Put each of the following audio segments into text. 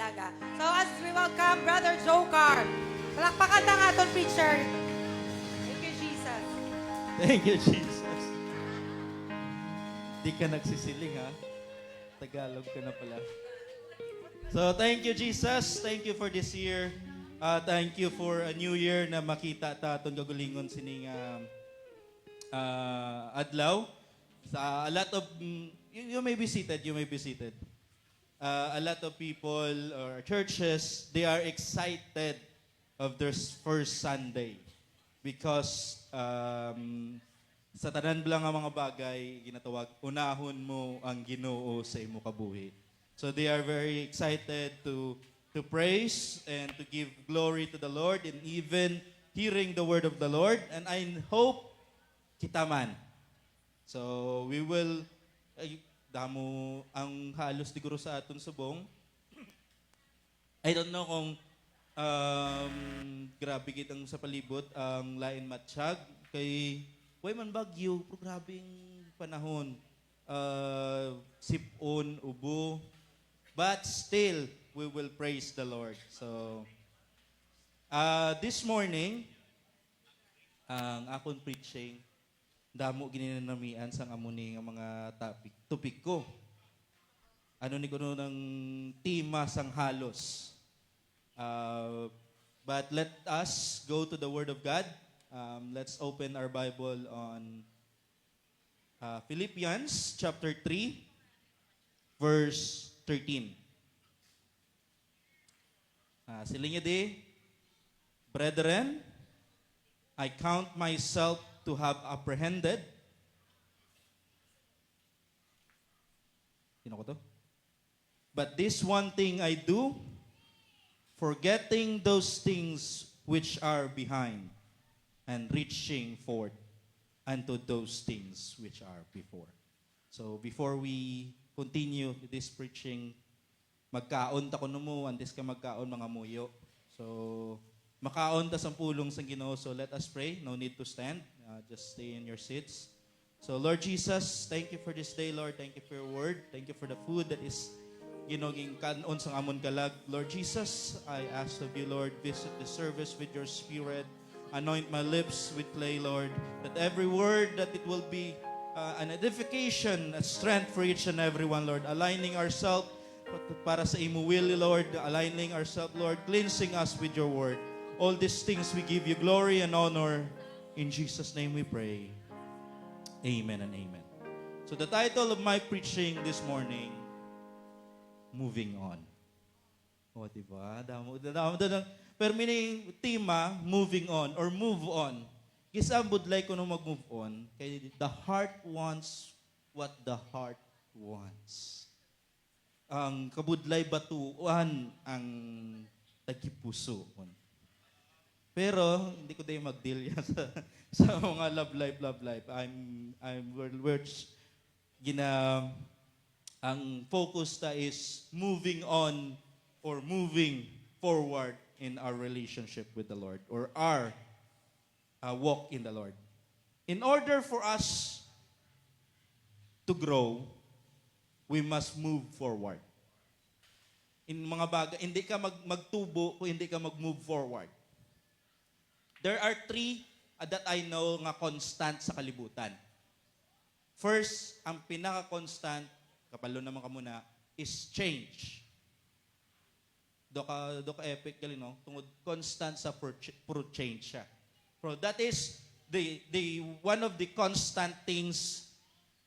talaga. So as we welcome Brother Joker, palakpakan na nga itong preacher. Thank you, Jesus. Thank you, Jesus. Di ka nagsisiling, ha? Tagalog ka na pala. So, thank you, Jesus. Thank you for this year. Thank you for a new year na makita ta itong gagulingon sining adlaw. Sa a lot of, you may be seated, you may be seated. A lot of people or churches, they are excited of their first Sunday because sa tanan lang ang mga bagay ginatawag unahon mo ang Ginoo sa imo kabuhi. So they are very excited to praise and to give glory to the Lord and even hearing the word of the Lord, and I hope kita man. So we will damo ang halos siguro sa aton subong. I don't know kung grabe kitang sa palibot ang lain matsyag kay way man bagyo pero grabing panahon. Sipon, ubo, but still we will praise the Lord. So this morning ang akong preaching damo gininanamian sang amuni nga mga topic ko. Ano ni kuno ng tema sang halos. But let us go to the Word of God. Let's open our Bible on Philippians chapter 3, verse 13. Sila niya di, Brethren, I count myself to have apprehended. Sino ko to? But this one thing I do, forgetting those things which are behind and reaching forth unto those things which are before. So before we continue this preaching, magkaon ta kuno mo, antes ka magkaon mga muyo. So makaon ta sang pulong sang Ginoo. So let us pray. No need to stand. Just stay in your seats. So Lord Jesus, thank you for this day, Lord. Thank you for your word. Thank you for the food that is ginoging kanon sang amon kalag. Lord Jesus, I ask of you, Lord, visit the service with your spirit. Anoint my lips with clay, Lord, that every word that it will be an edification, a strength for each and every one, Lord. Aligning ourselves para sa imo will, Lord. Aligning ourselves, Lord. Cleansing us with your word. All these things we give you glory and honor. In Jesus' name we pray. Amen and amen. So the title of my preaching this morning, Moving On. O, diba? Damo. Pero meaning, tema, moving on or move on. Kisa budlay ko nung mag-move on, kaya the heart wants what the heart wants. Ang kabudlay batuan ang tagipuso. Pero hindi ko din mag-deal yan sa mga love life. Ang focus ta is moving on or moving forward in our relationship with the Lord or our walk in the Lord. In order for us to grow, we must move forward. In mga bagay, hindi ka magtubo kung hindi ka mag-move forward. There are three that I know nga constant sa kalibutan. First, ang pinaka-constant, kapalo naman ka muna, is change. Doka epic gali no, tungod constant sa for change siya. So that is the one of the constant things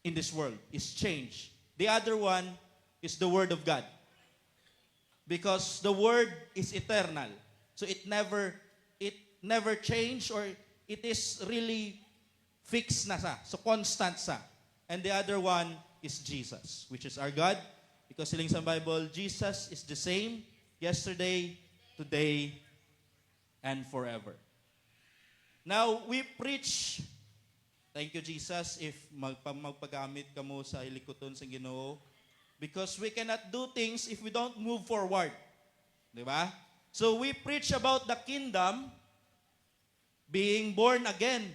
in this world is change. The other one is the Word of God. Because the Word is eternal. So it never change or it is really fixed na sa. So constant sa. And the other one is Jesus, which is our God. Because siling sa Bible, Jesus is the same yesterday, today, and forever. Now, we preach, thank you Jesus, if magpagamit ka mo sa hilikoton sa Ginoo, because we cannot do things if we don't move forward. Diba? So we preach about the kingdom being born again.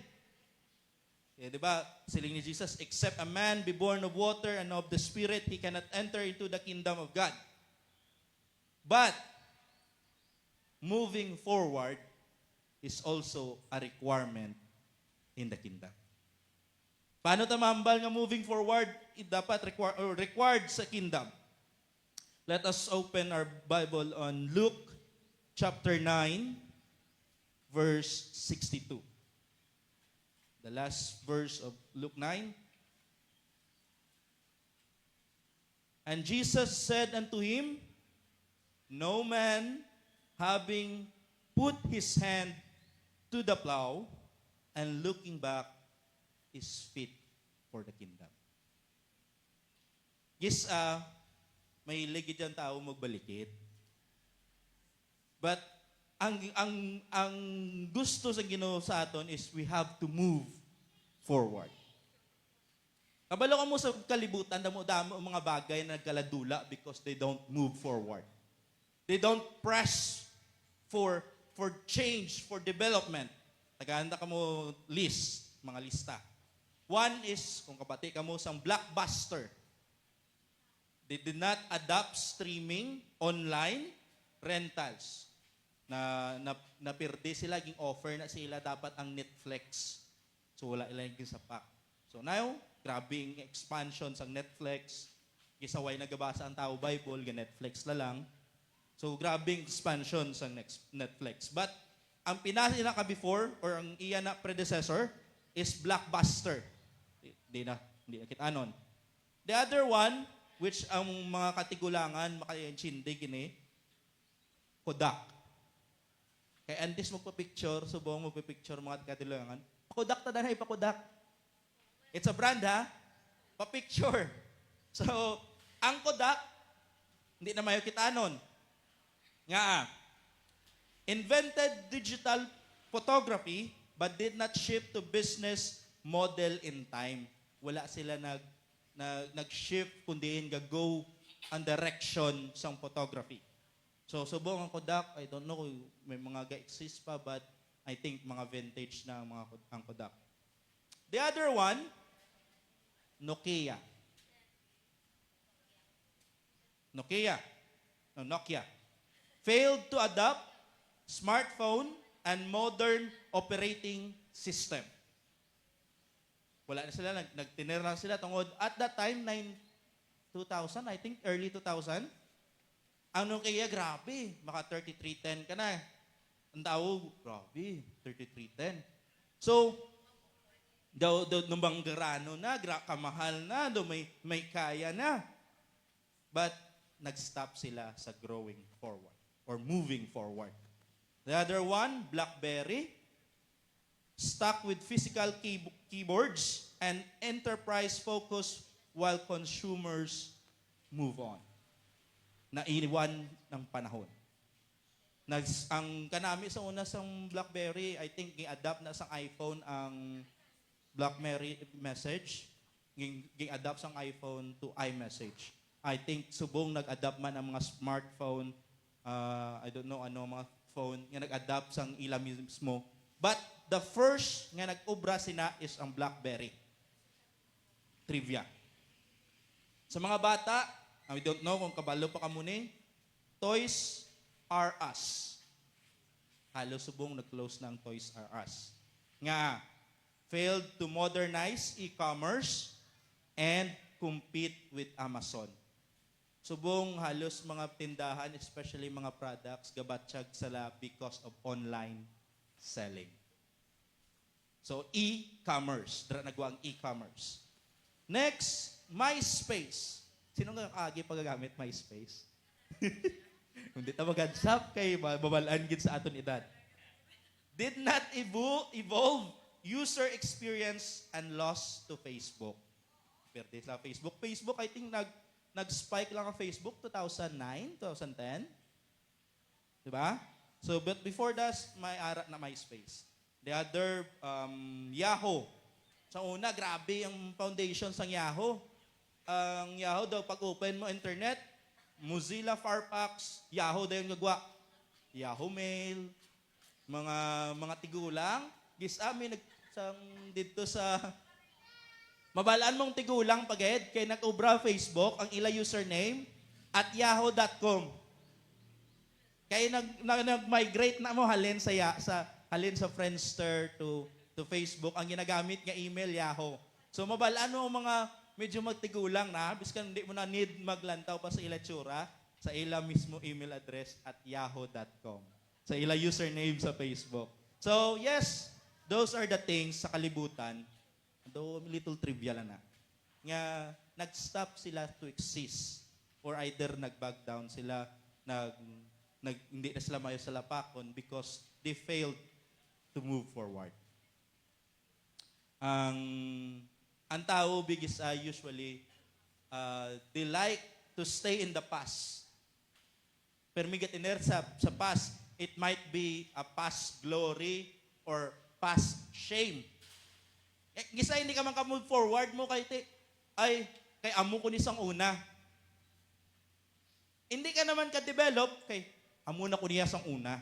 Diba? Siling ni Jesus, except a man be born of water and of the Spirit, he cannot enter into the kingdom of God. But moving forward is also a requirement in the kingdom. Paano tamambal nga moving forward? Dapat required sa kingdom. Let us open our Bible on Luke chapter 9, verse 62. The last verse of Luke 9. And Jesus said unto him, no man having put his hand to the plow and looking back is fit for the kingdom. Yes, may ligid ang tao magbalikit. But ang gusto sa Ginoo sa aton is we have to move forward. Kabalo ka mo sa kalibutan, damo mga bagay na nagkaladula because they don't move forward. They don't press for change, for development. Tagahanda ka mo mga lista. One is, kung kapati ka mo sa Blockbuster. They did not adopt streaming, online, rentals. Napirde sila, ging offer na sila dapat ang Netflix. So wala ilang sa pack. So now, grabing expansion sa Netflix. Gisaway nagabasa ang tao Bible, Netflix na lang. So grabing expansion sa Netflix. But ang pinasi na ka before, or ang iya na predecessor, is Blockbuster. Hindi na kitanon. The other one, which ang mga katigulangan, makainchindi kini, Kodak. Kaya antes magpa-picture, subong magpa-picture mga katigulangan, Kodak ta danay, pa-Kodak. It's a brand, ha? Pa-picture. So, ang Kodak, hindi na mayo kitanon. Nga, invented digital photography but did not shift to business model in time. Wala sila nag-shift kundi go ang direction sa photography. So, subong ang Kodak, I don't know kung may mga ga-exist pa, but I think mga vintage na ang Kodak. The other one, Nokia. Nokia. Failed to adopt smartphone and modern operating system. Wala na sila, nagtinira lang sila tungod. At that time, 2000, I think, early 2000, ang Nokia, grabe, maka 3310 ka na. Ang tao, grabe, 3310. So, nung banggarano na, kamahal na, may kaya na. But, nag-stop sila sa growing forward or moving forward. The other one, BlackBerry, stuck with physical keyboards and enterprise focus while consumers move on. Naiwan ng panahon. Ang kanami sa una sa BlackBerry, I think gi-adapt na sa iPhone ang BlackBerry message, gi-adapt sa iPhone to iMessage. I think subong nag-adapt man ang mga smartphone, I don't know ano mga phone nga nag-adapt sang ila mismo. But the first nga nag-ubra sina is ang BlackBerry. Trivia. Sa mga bata, I don't know kung kabalo pa kamuni, Toys R Us. Halos subong nag-close na ang Toys R Us. Nga, failed to modernize e-commerce and compete with Amazon. Subong halos mga tindahan, especially mga products, gabatsyag sila because of online selling. So, e-commerce. Nagwa ang e-commerce. Next, MySpace. Sino nga kaagi pagagamit MySpace? Hindi ta mag-WhatsApp kay babalaan gid sa aton edad. Did not evolve user experience and lost to Facebook. Perde sa Facebook. Facebook, I think nag-spike lang ang Facebook 2009, 2010. Diba? So, but before that, may arat na MySpace. The other, Yahoo. Sa una, grabe ang foundation sa Yahoo. Ang Yahoo daw, pag open mo internet, Mozilla Firefox, Yahoo daw yung gagwa. Yahoo Mail, mga tigulang. Gis amin, dito sa mabalaan mong tigulang paged kay nag-ubra Facebook ang ila username at yahoo.com. Kaya nag-migrate na mo halin halin sa Friendster to Facebook, ang ginagamit nga email Yahoo. So mabalaan mo ang mga medyo magtigulang na, biskan hindi mo na need maglantaw pa sa ila tsura, sa ila mismo email address at yahoo.com. Sa ila username sa Facebook. So yes, those are the things sa kalibutan. Though little trivia lang na. Nga nag-stop sila to exist or either nag-back down sila, hindi na sila mayo sa lapakon because they failed to move forward. Ang tao bigis usually they like to stay in the past. Permigat iner sa past, it might be a past glory or past shame. Gisa hindi ka man ka move forward mo kay amo ko nisang una. Hindi ka naman ka-develop kay amo na ko niya sang una.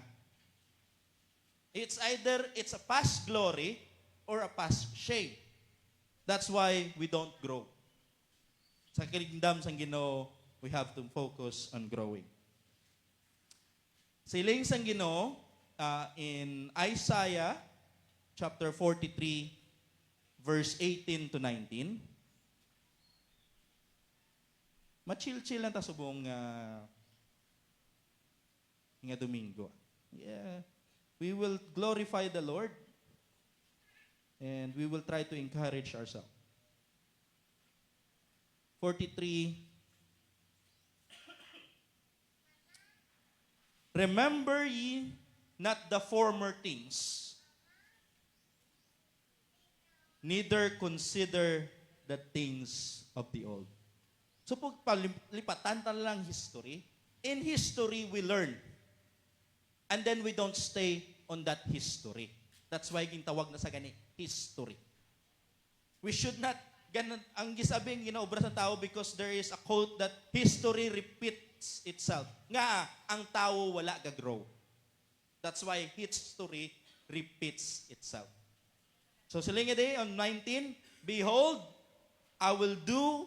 It's either it's a past glory or a past shame. That's why we don't grow. Sa kingdom sang Ginoo, we have to focus on growing. Siling sang Ginoo in Isaiah chapter 43 verse 18 to 19. Machil-chill lang ta subong nga Domingo. Yeah. We will glorify the Lord and we will try to encourage ourselves. 43. Remember ye not the former things, neither consider the things of the old. So pag palipatan lang history, in history we learn. And then we don't stay on that history. That's why gintawag na sa gani, history. We should not, ang gisabing ginaobra sa tao because there is a quote that history repeats itself. Nga, ang tao wala gagrow. That's why history repeats itself. So silinga day on 19, behold, I will do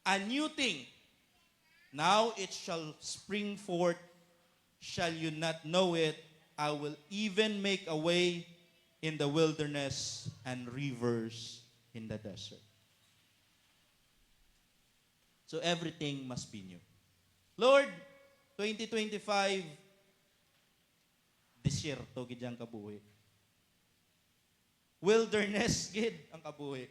a new thing. Now it shall spring forth. Shall you not know it? I will even make a way in the wilderness and rivers in the desert. So everything must be new. Lord, 2025, disyerto gid ang kabuhi. Wilderness gid ang kabuhi.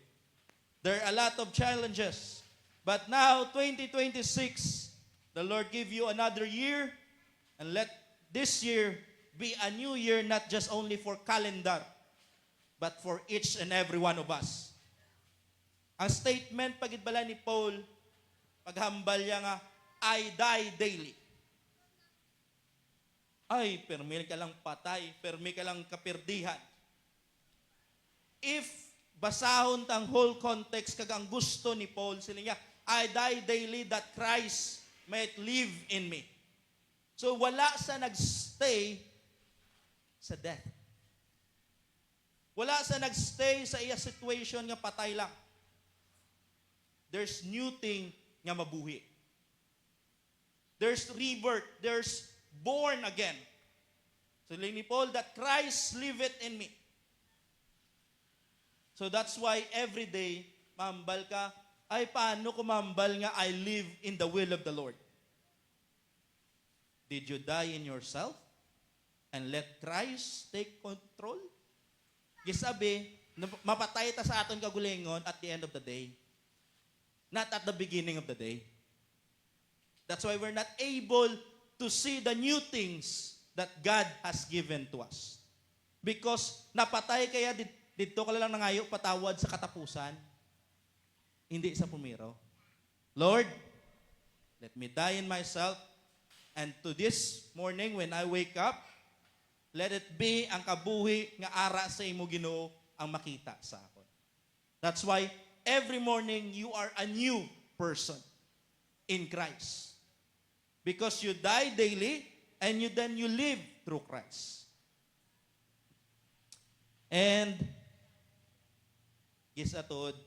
There are a lot of challenges. But now, 2026, the Lord give you another year. And let this year be a new year, not just only for calendar, but for each and every one of us. Ang statement pagidbala ni Paul, paghambal niya nga, I die daily. Ay, permi ka lang patay, permi ka lang kapirdihan. If basahon tang whole context kag ang gusto ni Paul, sila niya, I die daily that Christ might live in me. So wala sa nagstay sa death. Wala sa nagstay sa iya situation nga patay lang. There's new thing nga mabuhi. There's rebirth. There's born again. So ni Paul, that Christ liveth in me. So that's why every day, mambal ka, ay paano ko mambal nga I live in the will of the Lord? Did you die in yourself and let Christ take control? Gisabi, mapatay ta sa aton kagulingon at the end of the day. Not at the beginning of the day. That's why we're not able to see the new things that God has given to us. Because napatay kaya dito ka lang nangayo patawad sa katapusan, hindi sa pumiro. Lord, let me die in myself. And to this morning, when I wake up, let it be ang kabuhi nga ara sa imo Ginoo ang makita sa akon. That's why every morning you are a new person in Christ. Because you die daily and then you live through Christ. And gisatod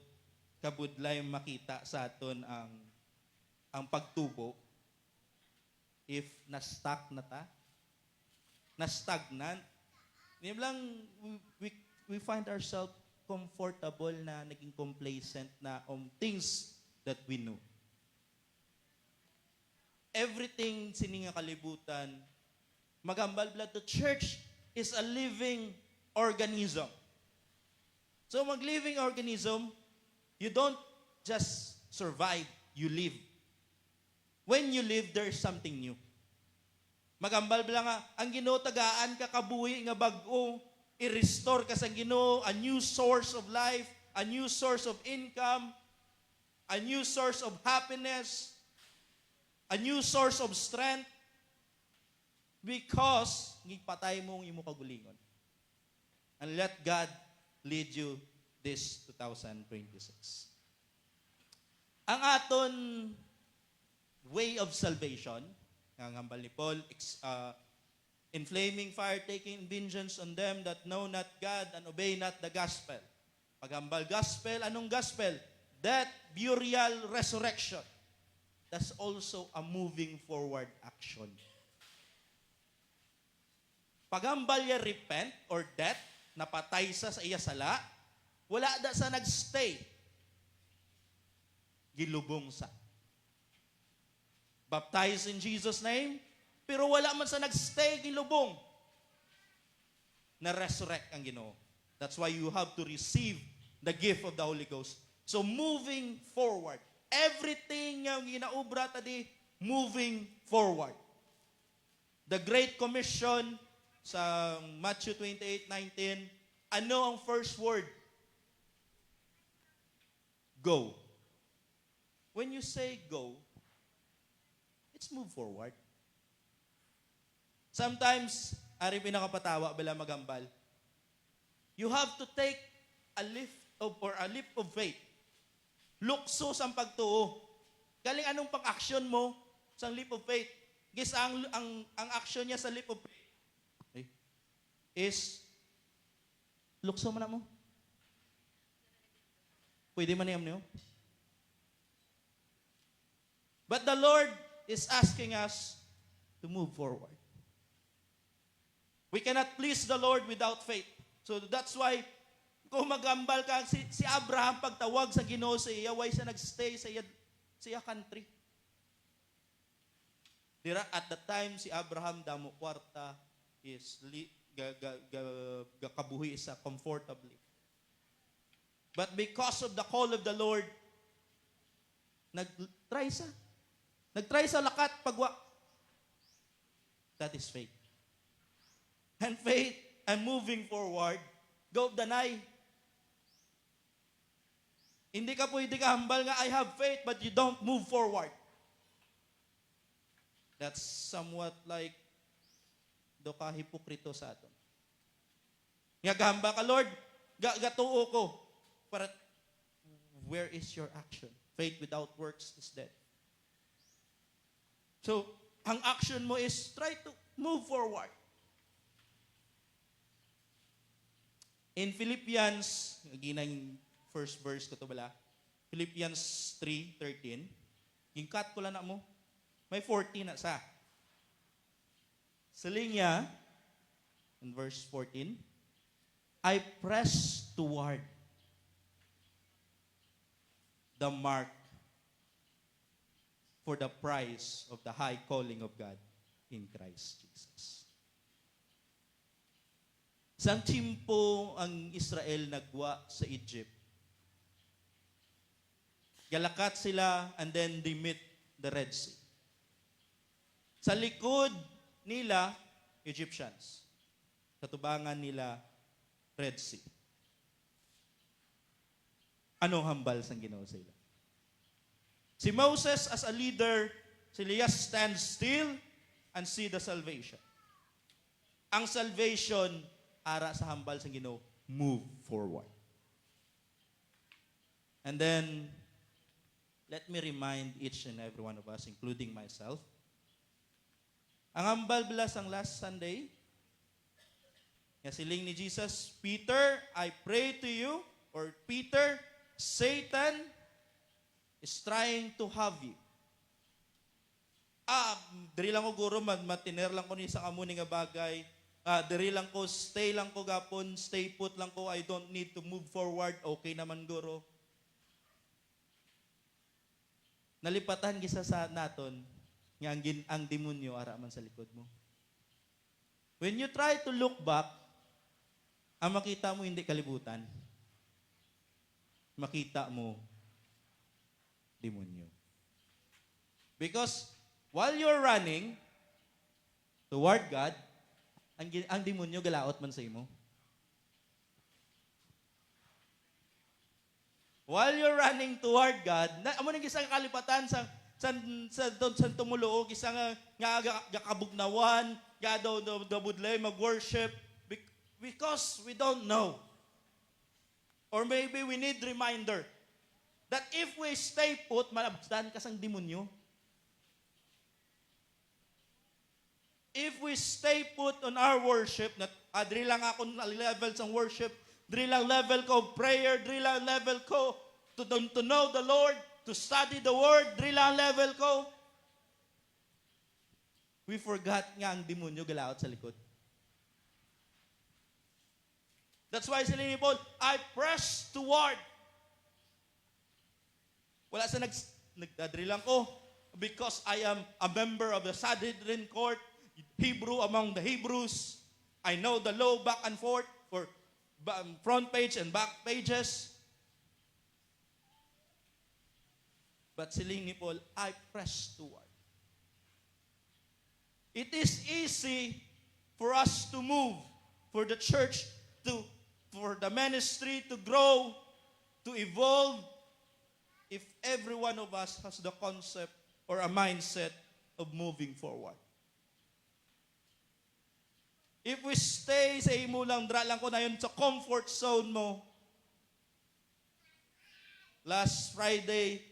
kabudlay makita sa aton ang pagtubo. If na-stuck na ta, na stagnant. Hindi lang we find ourselves comfortable na naging complacent na on things that we know. Everything sininga kalibutan, magambal blood, the church is a living organism. So mag-living organism, you don't just survive, you live. When you live, there's something new. Magambal bala nga, ang Ginoo tagaan ka kabuhi nga bag-o, i-restore ka sa Ginoo, a new source of life, a new source of income, a new source of happiness, a new source of strength, because ngipatay mo ang imo kagulingon. And let God lead you this 2026. Ang aton way of salvation, ang hambal ni Paul, inflaming fire, taking vengeance on them that know not God and obey not the gospel. Paghambal gospel, anong gospel? Death, burial, resurrection. That's also a moving forward action. Paghambal ya repent or death, napatay sa iya sala, wala da sa nagstay. Gilubong sa. Baptized in Jesus' name, pero wala man sa nagstay, gilubong. Na-resurrect ang Ginoo. That's why you have to receive the gift of the Holy Ghost. So moving forward, everything yung ginaubra tadi, moving forward. The Great Commission sa Matthew 28:19, ano ang first word? Go. When you say go, let's move forward. Sometimes, ari pinakapatawa bala magambal, you have to take a leap of faith. Luksos ang pagtuo. Galing anong pang-action mo sa leap of faith? Guess ang action niya sa leap of faith is lukso man na mo. Pwede man niyo. But the Lord is asking us to move forward. We cannot please the Lord without faith. So that's why kung magambal ka, si Abraham pagtawag sa Ginoo sa iya, why siya nagstay sa iya country. Dira at the time si Abraham damo kwarta is kabuhi isa comfortably. But because of the call of the Lord, nagtry sa lakat pagwa. That is faith. And faith and moving forward, go danay. Hindi ka pwede ka hambal nga, I have faith, but you don't move forward. That's somewhat like do ka hipokrito sa aton. Nga gahamba ka, Lord, gatuo ko. But where is your action? Faith without works is dead. So, ang action mo is try to move forward. In Philippians, ginang first verse ko to bala, Philippians 3:13, gingkat ko lang na mo, may 14 na sa. Saling niya, in verse 14, I press toward the mark for the prize of the high calling of God in Christ Jesus. Sang timpo ang Israel nagwa sa Egypt. Galakat sila and then they meet the Red Sea. Sa likod nila, Egyptians. Sa tubangan nila, Red Sea. Anong hambal sang Ginoo sa ila? Si Moses as a leader, si Elias stand still and see the salvation. Ang salvation, ara sa hambal sang Ginoo, move forward. And then, let me remind each and every one of us, including myself, ang hambal bilas ang last Sunday, nga siling ni Jesus, Peter, I pray to you, or Peter, Satan is trying to have you. Diri lang ko guro, matiner lang ko ni sa kamuni nga bagay, diri lang ko, stay lang ko gapon, stay put lang ko, I don't need to move forward, okay naman guro. Nalipatan gisa sa naton, nga ang demonyo ara man sa likod mo. When you try to look back, ang makita mo hindi kalibutan. Makita mo demonyo. Because while you're running toward God, ang demonyo galaot man sa imo. While you're running toward God, amo nang isang kalipatan sa tumulo isang nga gakabugnawan, ga daw budlay mag-worship because we don't know. Or maybe we need reminder that if we stay put, malabdan ka sang demonyo. If we stay put on our worship, diri lang ako level sang worship, diri lang level ko of prayer, diri lang level ko to know the Lord, to study the Word, diri lang level ko. We forgot nga ang demonyo galaot sa likod. That's why sila ni Paul, I press toward. Wala sa nagdadri lang ko because I am a member of the Sanhedrin court, Hebrew among the Hebrews. I know the law back and forth for front page and back pages. But sila ni Paul, I press toward. It is easy for us to move, for the church for the ministry to grow, to evolve, if every one of us has the concept or a mindset of moving forward. If we stay sa imo lang, dra lang ko na yun sa comfort zone mo. Last Friday,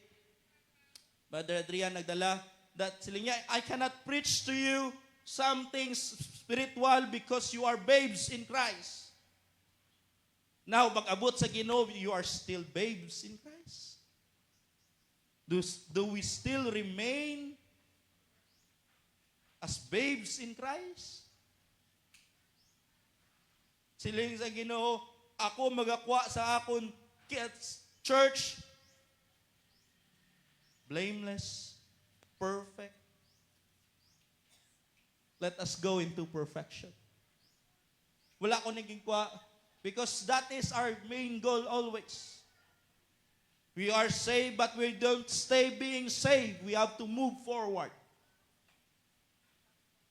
Brother Adrian nagdala that sila niya, I cannot preach to you something spiritual because you are babes in Christ. Now, pag-abot sa Ginoo, you are still babes in Christ. Do we still remain as babes in Christ? Siling sa Ginoo, ako magakwa sa akon church, blameless, perfect. Let us go into perfection. Wala ko naging kwa, because that is our main goal always. We are saved, but we don't stay being saved. We have to move forward.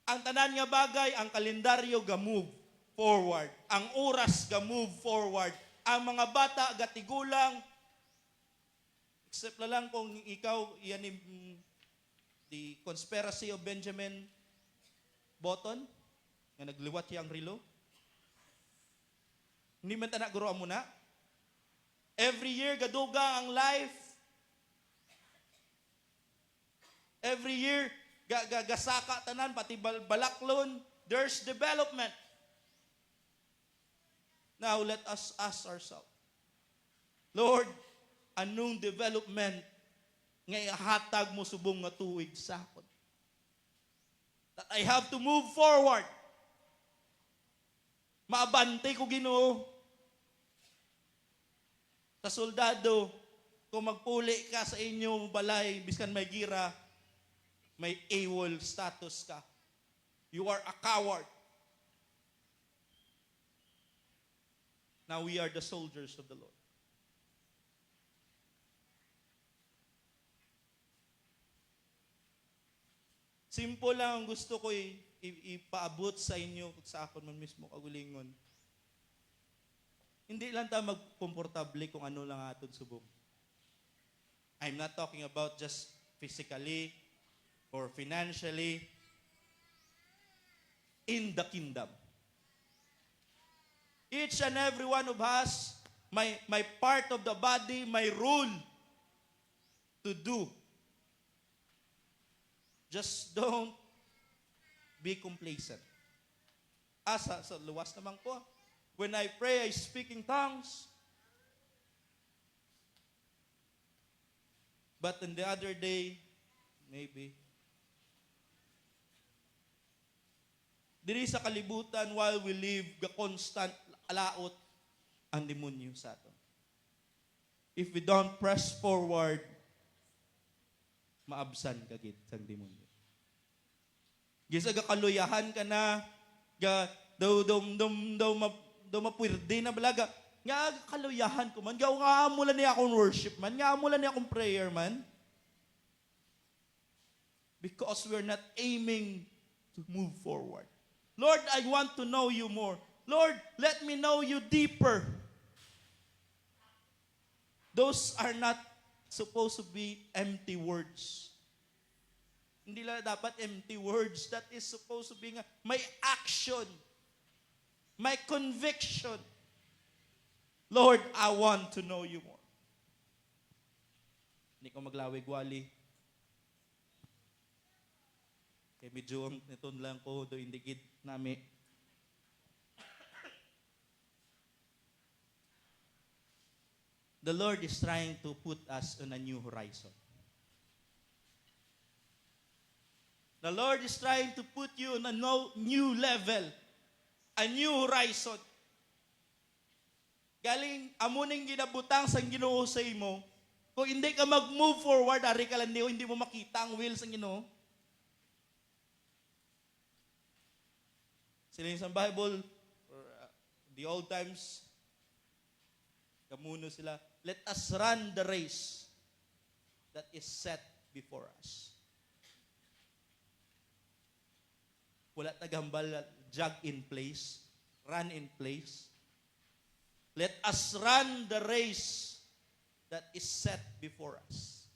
Ang tanan nga bagay, ang kalendaryo ga-move forward. Ang oras ga-move forward. Ang mga bata gatigulang, except na lang kung ikaw, yan the conspiracy of Benjamin Button, nga nagliwat siya ang relo. Hindi man tanak guro mo na. Every year, gaduga ang life. Every year, gasaka tanan, pati balaklon. There's development. Now, let us ask ourselves, Lord, anong development nga ihatag mo subong nga tuig sa akon? That I have to move forward. Maabante ko Ginoo. Sa soldado, kung magpuli ka sa inyong balay, biskan may gira, may AWOL status ka. You are a coward. Now we are the soldiers of the Lord. Simple lang ang gusto ko ipaabot sa inyo sa akon man mismo kagulingon. Hindi lang tayo magkomportable kung ano lang aton subong. I'm not talking about just physically or financially. In the kingdom. Each and every one of us, my part of the body, my role to do. Just don't be complacent. Sa luwas naman ko, when I pray, I speak in tongues. But in the other day, maybe, diri sa kalibutan while we live the constant alaot ang demonyo sa ato. If we don't press forward, maabsan kagid sang demonyo. Gisaga kaluyahan ka na, ga daw mapwerde na balaga. Nga kaluyahan ko man, nga amulan niya akong worship man, nga amulan niya akong prayer man. Because we're not aiming to move forward. Lord, I want to know you more. Lord, let me know you deeper. Those are not supposed to be empty words. Hindi lang dapat empty words. That is supposed to be nga, may action. May conviction. Lord, I want to know you more. Hindi ko maglawig-wali. Kaya medyo ito lang ko do indigid nami. The Lord is trying to put us on a new horizon. The Lord is trying to put you on a new level. A new horizon. Galing amuning ginabutang sa Ginoo sa imo. Kung hindi ka mag-move forward, ari ka lang hindi mo makita ang will sa Ginoo. Sila yung sa Bible, or, the old times, kamuno sila, let us run the race that is set before us. Wala tagambal, jog in place, run in place. Let us run the race that is set before us.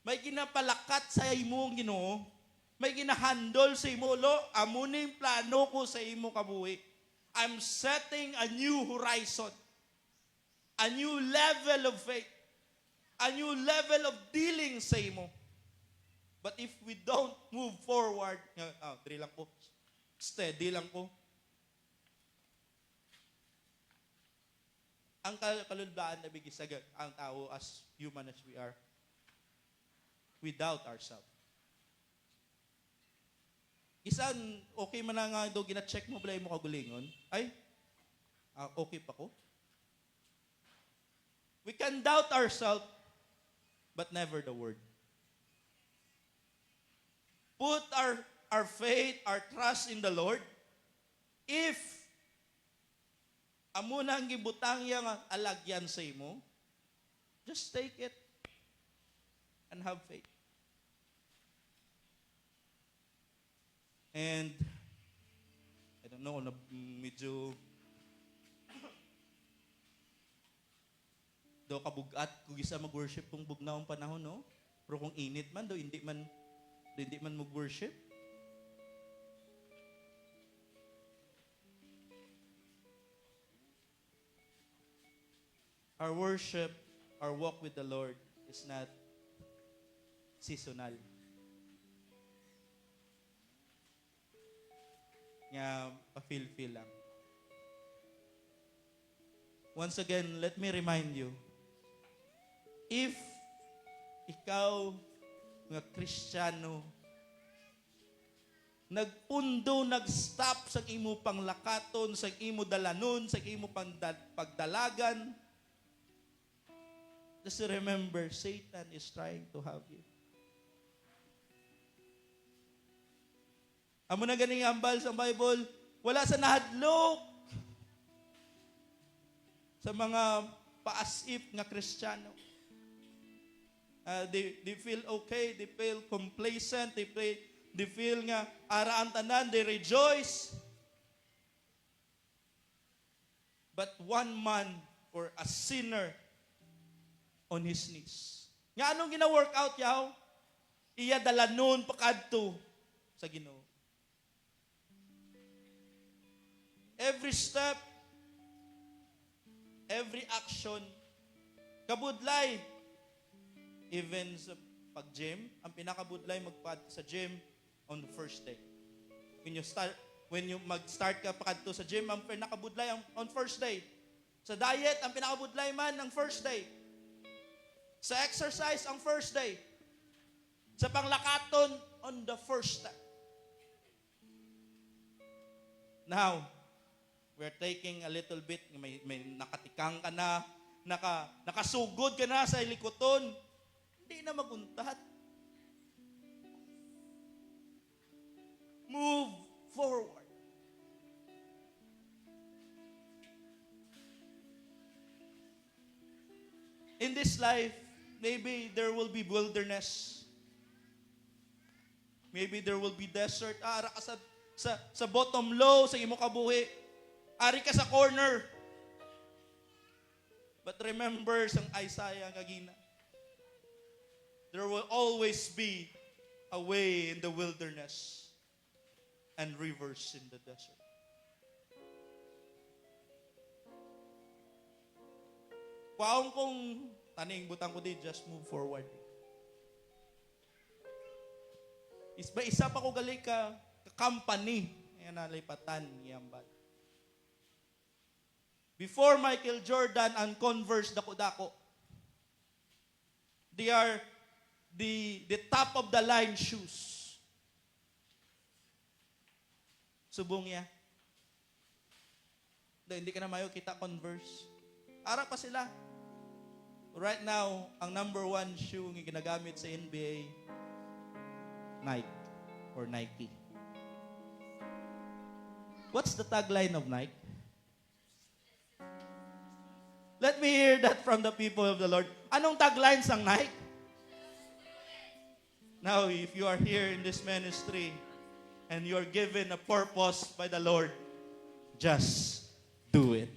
May ginapalakat sa imo, Ginoo. May ginahandol sa imo, lo, amo na yung plano ko sa imo kabuhi. I'm setting a new horizon. A new level of faith. A new level of dealing sa imo. But if we don't move forward, dali lang po, steady lang po. Ang kalulbaan na bigisag ang tao as human as we are, without ourselves. Isan, okay man na nga daw, gina-check mo, balay mo kagulingon. Ay, okay pa ko? We can doubt ourselves, but never the word. Put our faith, our trust in the Lord. If amo na ang gibutang yang alagyan sa imo, just take it and have faith. And I don't know, medyo daw kabugat kung isa mag-worship kung bugnaong panahon, no? Pero kung init man, daw hindi man mag-worship. Our worship, our walk with the Lord is not seasonal. Nga pa-feel lang. Once again, let me remind you, if ikaw nga Kristiyano, nagpundo, nag-stop sa imo panglakaton, sa imo dalanon, sa imo pagdalagan, just remember, Satan is trying to have you. Amo na ganing ambal sa Bible, wala sa nahadlok sa mga paasip nga Kristiyano. They feel okay, they feel complacent, they feel nga araan tanan, they rejoice. But one man or a sinner on his knees. Nga anong gina-workout yaw? Iya dalanon pakadto sa Ginoo. Every step, every action, kabudlay. Even sa pag-gym, ang pinakabudlay magpad sa gym on the first day. When you mag-start ka pakadto sa gym, ang pinakabudlay on first day. Sa diet, ang pinakabudlay man ang first day. Sa exercise, ang first day. Sa panglakaton, on the first step. Now, we're taking a little bit, may nakatikang ka na, nakasugod ka na sa likoton. Hindi na maguntat. Move forward. In this life, maybe there will be wilderness. Maybe there will be desert. Ara ka sa bottom low, sa imo kabuhi. Ari ka sa corner. But remember, sang Isaiah kagina, there will always be a way in the wilderness and rivers in the desert. Kwaong kong taning butang ko di, just move forward. Isa pa ko gali ka company. Yan nalipatan niyambad. Before Michael Jordan and Converse dako-dako, they are the top of the line shoes. Subong niya. Hindi ka na mayo kita Converse. Ara pa sila. Right now, ang number 1 shoe ng ginagamit sa NBA, Nike or Nike. What's the tagline of Nike? Let me hear that from the people of the Lord. Anong tagline sang Nike? Now, if you are here in this ministry and you are given a purpose by the Lord, just do it.